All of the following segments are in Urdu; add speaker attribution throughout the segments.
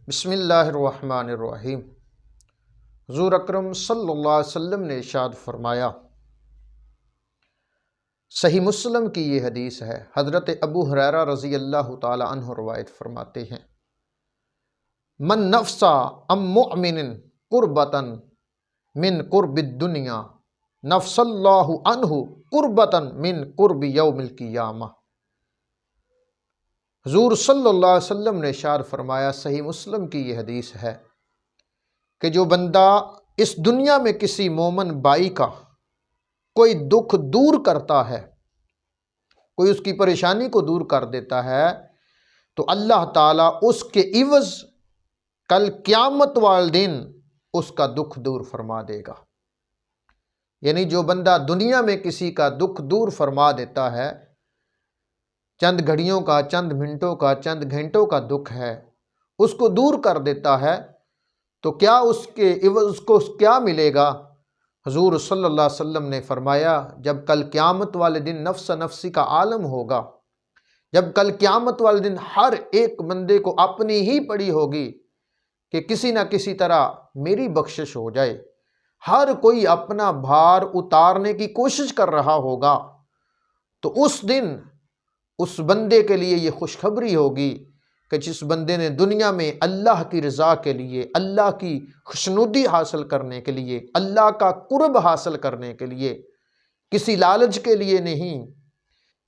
Speaker 1: بسم اللہ الرحمن الرحیم۔ حضور اکرم صلی اللہ علیہ وسلم نے ارشاد فرمایا، صحیح مسلم کی یہ حدیث ہے، حضرت ابو ہریرہ رضی اللہ تعالی عنہ روایت فرماتے ہیں، من نفسا ام مؤمن قربتا من قرب الدنیا نفس اللہ عنہ قربتا من قرب یوم القیامہ۔ حضور صلی اللہ علیہ وسلم نے ارشاد فرمایا، صحیح مسلم کی یہ حدیث ہے کہ جو بندہ اس دنیا میں کسی مومن بھائی کا کوئی دکھ دور کرتا ہے، کوئی اس کی پریشانی کو دور کر دیتا ہے، تو اللہ تعالیٰ اس کے عوض کل قیامت والے دن اس کا دکھ دور فرما دے گا۔ یعنی جو بندہ دنیا میں کسی کا دکھ دور فرما دیتا ہے، چند گھڑیوں کا، چند منٹوں کا، چند گھنٹوں کا دکھ ہے، اس کو دور کر دیتا ہے، تو کیا اس کے عوض اس کو کیا ملے گا؟ حضور صلی اللہ علیہ وسلم نے فرمایا، جب کل قیامت والے دن نفس نفسی کا عالم ہوگا، جب کل قیامت والے دن ہر ایک بندے کو اپنی ہی پڑی ہوگی کہ کسی نہ کسی طرح میری بخشش ہو جائے، ہر کوئی اپنا بھار اتارنے کی کوشش کر رہا ہوگا، تو اس دن اس بندے کے لیے یہ خوشخبری ہوگی کہ جس بندے نے دنیا میں اللہ کی رضا کے لیے، اللہ کی خوشنودی حاصل کرنے کے لیے، اللہ کا قرب حاصل کرنے کے لیے، کسی لالچ کے لیے نہیں،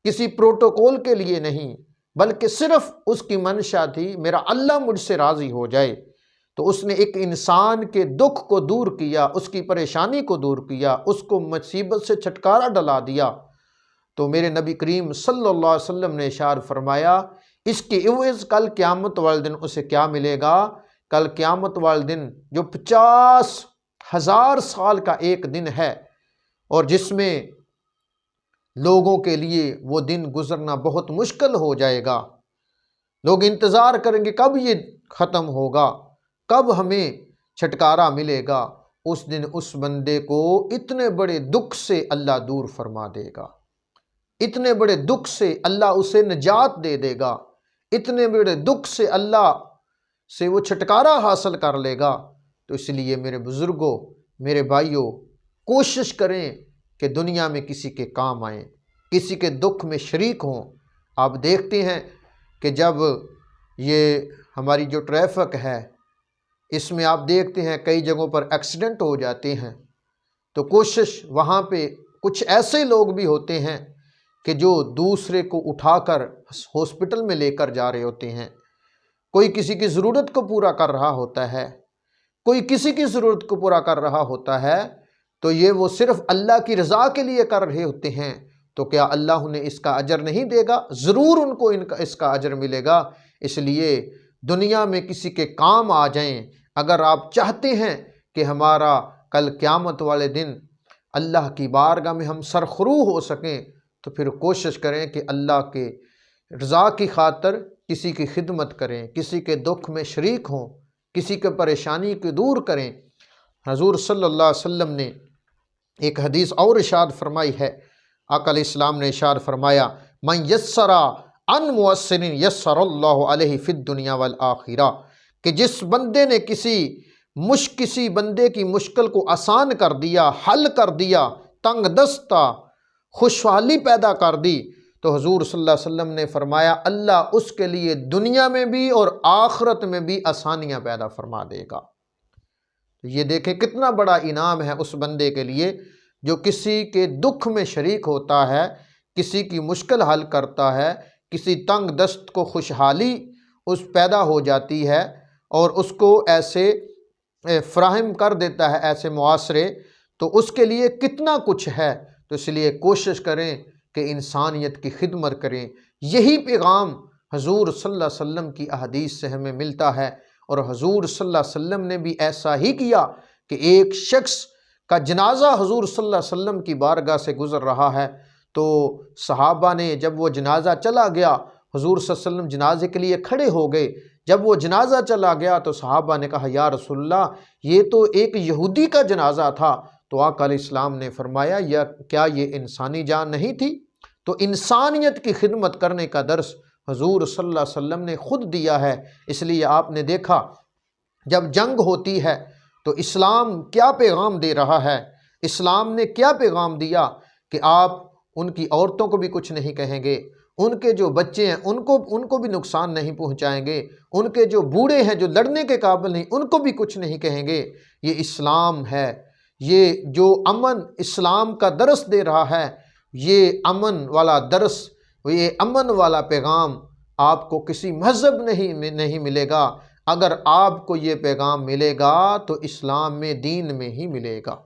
Speaker 1: کسی پروٹوکول کے لیے نہیں، بلکہ صرف اس کی منشا تھی میرا اللہ مجھ سے راضی ہو جائے، تو اس نے ایک انسان کے دکھ کو دور کیا، اس کی پریشانی کو دور کیا، اس کو مصیبت سے چھٹکارا ڈلا دیا، تو میرے نبی کریم صلی اللہ علیہ وسلم نے ارشاد فرمایا، اس کے عوض کل قیامت والے دن اسے کیا ملے گا؟ کل قیامت والے دن جو 50,000 سال کا ایک دن ہے، اور جس میں لوگوں کے لیے وہ دن گزرنا بہت مشکل ہو جائے گا، لوگ انتظار کریں گے کب یہ ختم ہوگا، کب ہمیں چھٹکارا ملے گا، اس دن اس بندے کو اتنے بڑے دکھ سے اللہ دور فرما دے گا، اتنے بڑے دکھ سے اللہ اسے نجات دے دے گا، اتنے بڑے دکھ سے اللہ سے وہ چھٹکارا حاصل کر لے گا۔ تو اس لیے میرے بزرگوں، میرے بھائیوں، کوشش کریں کہ دنیا میں کسی کے کام آئیں، کسی کے دکھ میں شریک ہوں۔ آپ دیکھتے ہیں کہ جب یہ ہماری جو ٹریفک ہے، اس میں آپ دیکھتے ہیں کئی جگہوں پر ایکسیڈنٹ ہو جاتے ہیں، تو کوشش وہاں پہ کچھ ایسے لوگ بھی ہوتے ہیں کہ جو دوسرے کو اٹھا کر ہاسپٹل میں لے کر جا رہے ہوتے ہیں، کوئی کسی کی ضرورت کو پورا کر رہا ہوتا ہے، کوئی کسی کی ضرورت کو پورا کر رہا ہوتا ہے، تو یہ وہ صرف اللہ کی رضا کے لیے کر رہے ہوتے ہیں، تو کیا اللہ انہیں اس کا اجر نہیں دے گا؟ ضرور ان کو اس کا اجر ملے گا۔ اس لیے دنیا میں کسی کے کام آ جائیں۔ اگر آپ چاہتے ہیں کہ ہمارا کل قیامت والے دن اللہ کی بارگاہ میں ہم سرخرو ہو سکیں، تو پھر کوشش کریں کہ اللہ کے رضا کی خاطر کسی کی خدمت کریں، کسی کے دکھ میں شریک ہوں، کسی کے پریشانی کو دور کریں۔ حضور صلی اللہ علیہ وسلم نے ایک حدیث اور ارشاد فرمائی ہے، آقا علیہ السلام نے ارشاد فرمایا، من یسر عن معسر یسر اللہ علیہ فی الدنیا والآخرہ، کہ جس بندے نے کسی بندے کی مشکل کو آسان کر دیا، حل کر دیا، تنگ دستہ خوشحالی پیدا کر دی، تو حضور صلی اللہ علیہ وسلم نے فرمایا اللہ اس کے لیے دنیا میں بھی اور آخرت میں بھی آسانیاں پیدا فرما دے گا۔ یہ دیکھیں کتنا بڑا انعام ہے اس بندے کے لیے جو کسی کے دکھ میں شریک ہوتا ہے، کسی کی مشکل حل کرتا ہے، کسی تنگ دست کو خوشحالی اس پیدا ہو جاتی ہے اور اس کو ایسے فراہم کر دیتا ہے ایسے معاشرے، تو اس کے لیے کتنا کچھ ہے۔ تو اس لیے کوشش کریں کہ انسانیت کی خدمت کریں۔ یہی پیغام حضور صلی اللہ علیہ وسلم کی احادیث سے ہمیں ملتا ہے، اور حضور صلی اللہ علیہ وسلم نے بھی ایسا ہی کیا کہ ایک شخص کا جنازہ حضور صلی اللہ علیہ وسلم کی بارگاہ سے گزر رہا ہے، تو صحابہ نے جب وہ جنازہ چلا گیا، حضور صلی اللہ علیہ وسلم جنازے کے لیے کھڑے ہو گئے۔ جب وہ جنازہ چلا گیا تو صحابہ نے کہا یا رسول اللہ، یہ تو ایک یہودی کا جنازہ تھا۔ تو آقا علیہ السلام نے فرمایا کیا یہ انسانی جان نہیں تھی؟ تو انسانیت کی خدمت کرنے کا درس حضور صلی اللہ علیہ وسلم نے خود دیا ہے۔ اس لیے آپ نے دیکھا جب جنگ ہوتی ہے تو اسلام کیا پیغام دے رہا ہے؟ اسلام نے کیا پیغام دیا کہ آپ ان کی عورتوں کو بھی کچھ نہیں کہیں گے، ان کے جو بچے ہیں ان کو بھی نقصان نہیں پہنچائیں گے، ان کے جو بوڑھے ہیں جو لڑنے کے قابل نہیں ان کو بھی کچھ نہیں کہیں گے۔ یہ اسلام ہے، یہ جو امن اسلام کا درس دے رہا ہے، یہ امن والا درس، یہ امن والا پیغام آپ کو کسی مذہب نہیں ملے گا۔ اگر آپ کو یہ پیغام ملے گا تو اسلام میں، دین میں ہی ملے گا۔